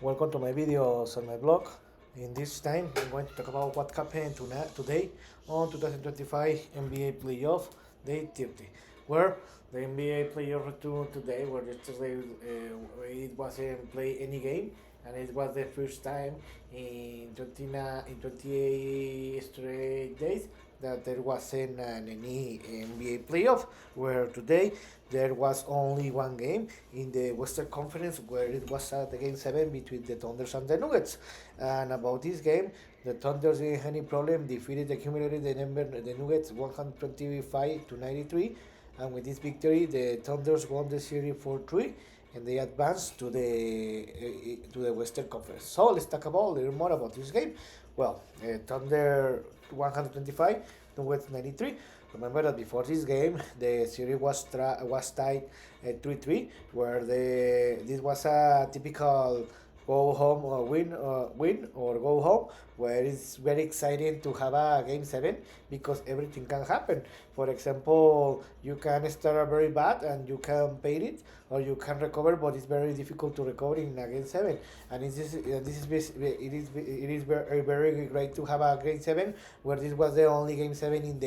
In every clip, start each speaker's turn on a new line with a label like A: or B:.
A: Welcome to my videos on my blog. In this time, I'm going to talk about what happened today on 2025 NBA playoff day 30, where the NBA playoff return today, where yesterday it wasn't play any game, and it was the first time in 28 straight days that there wasn't any NBA playoff. Where today there was only one game in the Western Conference, where it was the game 7 between the Thunders and the Nuggets. And about this game, the Thunders didn't have any problem, defeated the accumulated the Nuggets 125 to 93, and with this victory, the Thunders won the series 4-3, and they advanced to the Western Conference. So let's talk about a little more about this game. Well, Thunder 125, Nuggets 93. Remember that before this game, the series was tied at 3-3, where this was a typical go home or win or go home, where it's very exciting to have a game 7 because everything can happen. For example, you can start very bad and you can pay it, or you can recover, but it's very difficult to recover in a game 7. And it is very great to have a game 7, where this was the only game 7 in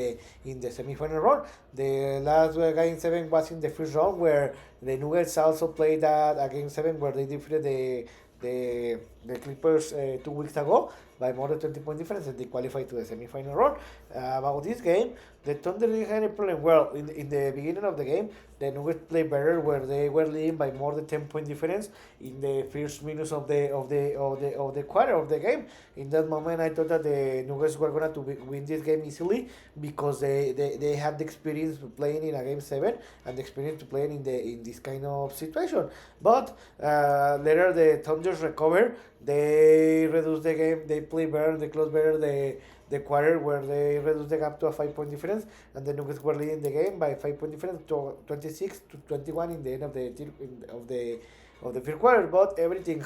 A: the semi-final round. The last game 7 was in the first round, where the Nuggets also played a game 7 where they defeated the Clippers 2 weeks ago by more than 20 point difference, and they qualified to the semi-final round. About this game, the Thunder didn't have any problem. Well, in the beginning of the game, the Nuggets played better, where they were leading by more than 10 point difference in the first minutes of the quarter of the game. In that moment, I thought that the Nuggets were going to win this game easily because they had the experience playing in a game 7 and the experience to playing in this kind of situation. But later the Thunders recovered. They reduced the game. They play better. They close better the quarter, where they reduced the gap to a 5 point difference, and the Nuggets were leading the game by 5 point difference to 26 to 21 in the end of the third quarter. But everything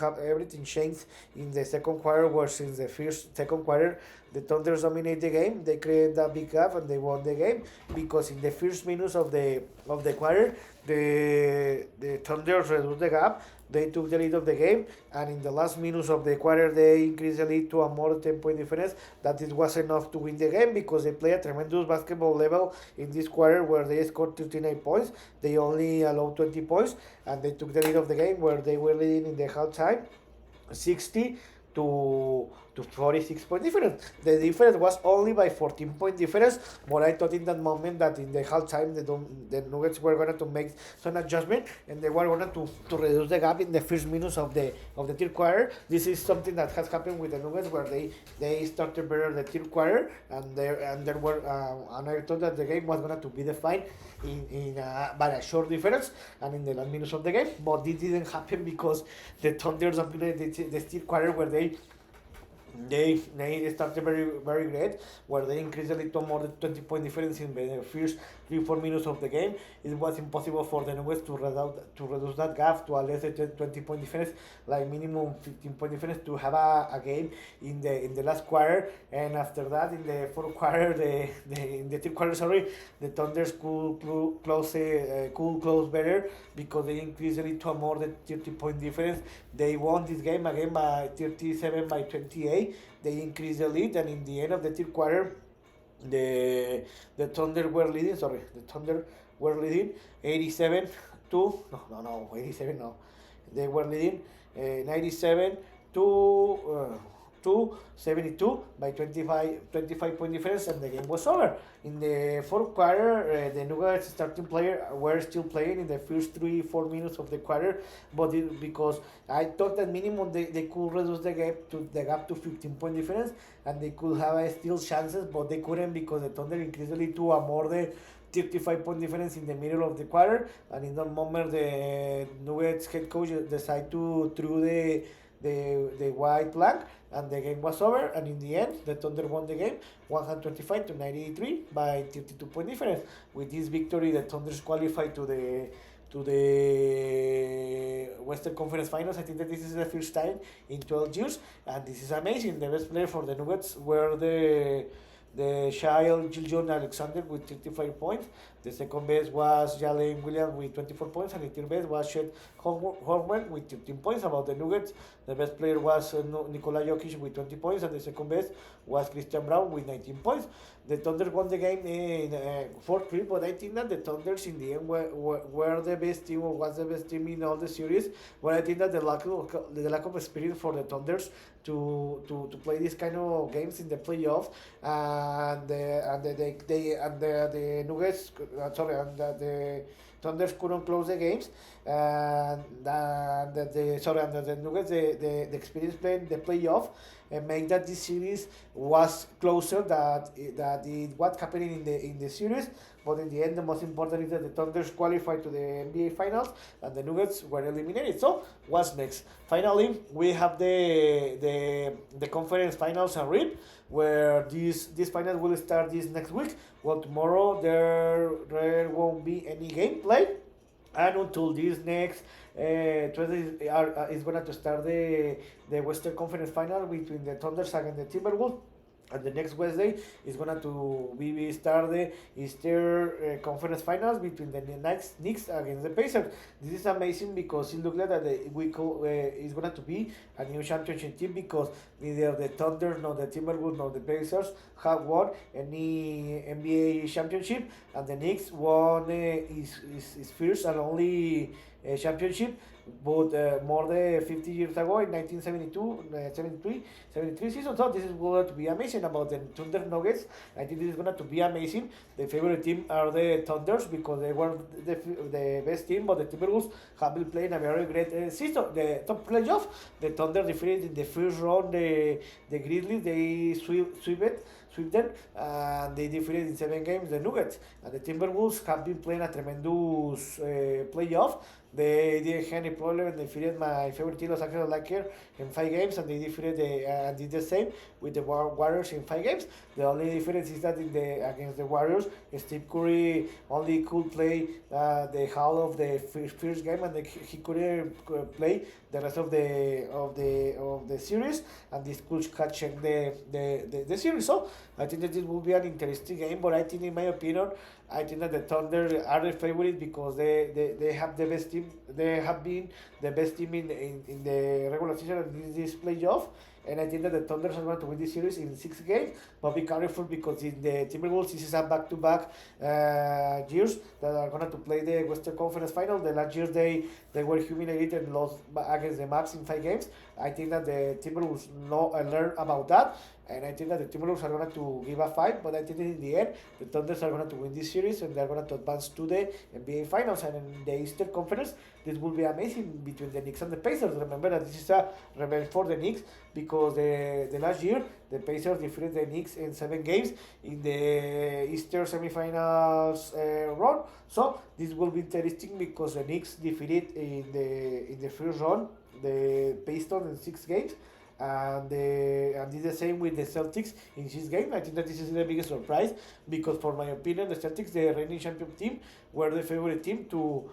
A: changed in the second quarter, where since the second quarter the Thunders dominate the game. They created that big gap and they won the game, because in the first minutes of the quarter, the Thunders reduced the gap. They took the lead of the game, and in the last minutes of the quarter, they increased the lead to a more than 10 point difference. That it was enough to win the game, because they play a tremendous basketball level in this quarter, where they scored 39 points. They only allowed 20 points, and they took the lead of the game, where they were leading in the halftime 60 to 46 point difference. The difference was only by 14 point difference, but I thought in that moment that in the halftime the Nuggets were going to make some adjustment, and they were going to reduce the gap in the first minutes of the third quarter. This is something that has happened with the Nuggets, where they started better the third quarter, and there were and I thought that the game was going to be defined in by a short difference and in the last minutes of the game. But this didn't happen, because the Thunder dominated the third quarter, where they started very great, where they increased the lead to more than 20 point difference in the first 3-4 minutes of the game. It was impossible for the Nuggets to reduce that gap to a less than 20 point difference, like minimum 15 point difference, to have a game in the last quarter. And after that, in the fourth quarter, in the third quarter, the Thunders could close better, because they increased the lead to a more than 30 point difference. They won this game again by 37 by 28. They increased the lead, and in the end of the third quarter, the Thunder were leading. The Thunder were leading 87 to 87 no. They were leading 97 to 72 by 25 point difference, and the game was over. In the fourth quarter, the Nuggets starting player were still playing in the first 3-4 minutes of the quarter, but because I thought that minimum they could reduce the gap to 15 point difference, and they could have still chances, but they couldn't, because the Thunder increased the lead to a more than 35 point difference in the middle of the quarter. And in that moment, the Nuggets head coach decided to throw the white flag, and the game was over. And in the end, the Thunder won the game 125 to 93 by 32 point difference. With this victory, the Thunders qualified to the Western Conference Finals. I think that this is the first time in 12 years, and this is amazing. The best player for the Nuggets were the child Giljon Alexander with 35 points, The second best was Jalen Williams with 24 points, and the third best was Chet Holmgren with 15 points. About the Nuggets, the best player was Nikola Jokic with 20 points, and the second best was Christian Brown with 19 points. The Thunder won the game in 4-3, but I think that the Thunders in the end were the best team, or was the best team in all the series. But I think that the lack of experience for the Thunders to play this kind of games in the playoffs, and the Nuggets, the Thunders couldn't close the games, and the Nuggets, the experience playing the playoff, and make that this series was closer that it what happening in the series. But in the end, the most important is that the Thunders qualified to the NBA Finals and the Nuggets were eliminated. So what's next? Finally, we have the conference finals and RIP, where this final will start this next week. Well, tomorrow there won't be any gameplay, and until this next Tuesday is going to start the Western Conference final between the Thunders and the Timberwolves. And the next Wednesday is going to be start the Eastern Conference Finals between the Knicks against the Pacers. This is amazing because it looks like that is going to be a new championship team, because neither the Thunder nor the Timberwolves nor the Pacers have won any NBA championship, and the Knicks won his first and only championship, but more than 50 years ago in 1972, 73 season. So this is going to be amazing. About the Thunder Nuggets, I think this is going to be amazing. The favorite team are the Thunders because they were the best team, but the Timberwolves have been playing a very great season. The top playoff, the Thunder defeated in the first round the Grizzlies. They sweep them, and they defeated in 7 games the Nuggets. And the Timberwolves have been playing a tremendous playoff. They didn't have any problem, and defeated my favorite team, Los Angeles Lakers, in 5 games, and they defeated and did the same with the Warriors in 5 games. The only difference is that against the Warriors, Steve Curry only could play the whole of the first game, and he couldn't play the rest of the series, and this could change the series. So I think that this will be an interesting game, but I think, in my opinion, I think that the Thunder are the favorite because they have the best team. They have been the best team in the regular season and this playoff. And I think that the Thunder are going to win this series in 6 games. But be careful, because in the Timberwolves, this is a back-to-back years that are going to play the Western Conference Final. The last year they were humiliated and lost against the Mavs in 5 games. I think that the Timberwolves learn about that. And I think that the Timberwolves are going to give a fight, but I think that in the end, the Thunders are going to win this series, and they're going to advance to the NBA Finals. And in the Eastern Conference, this will be amazing between the Knicks and the Pacers. Remember that this is a revenge for the Knicks, because the last year, the Pacers defeated the Knicks in 7 games in the Eastern semifinals run. So this will be interesting, because the Knicks defeated in the first round the Pistons in 6 games. And did the same with the Celtics in 6 games. I think that this is the biggest surprise, because, for my opinion, the Celtics, the reigning champion team, were the favorite team to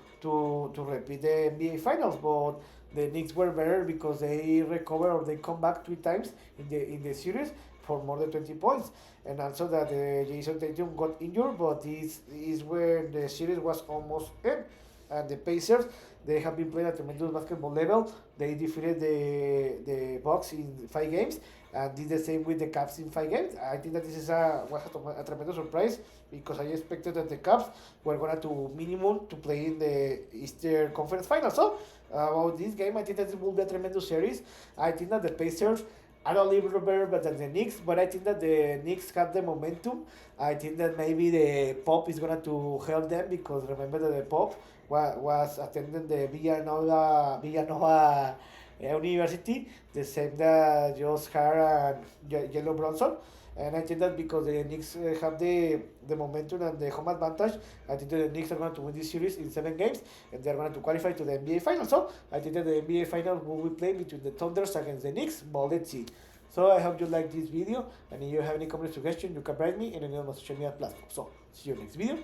A: repeat the NBA Finals. But the Knicks were better because they recover, or they come back 3 times in the series for more than 20 points. And also that Jason Tatum got injured, but this is when the series was almost end. And the Pacers, they have been playing at tremendous basketball level. They defeated the Bucks in 5 games, and did the same with the Cavs in 5 games. I think that this is was a tremendous surprise, because I expected that the Cavs were going to minimum to play in the Eastern Conference Finals. So about this game, I think that it will be a tremendous series. I think that the Pacers are a little better than the Knicks, but I think that the Knicks have the momentum. I think that maybe the Pop is going to help them, because remember that the Pop was attending the Villanova University, the same that Josh Hart and Yellow Bronson. And I think that because the Knicks have the momentum and the home advantage, I think that the Knicks are going to win this series in 7 games, and they're going to qualify to the NBA Finals. So I think that the NBA Finals will be played between the Thunders against the Knicks, but let's see. So I hope you like this video, and if you have any comment suggestion, you can write me in any of my social media platforms. So see you next video.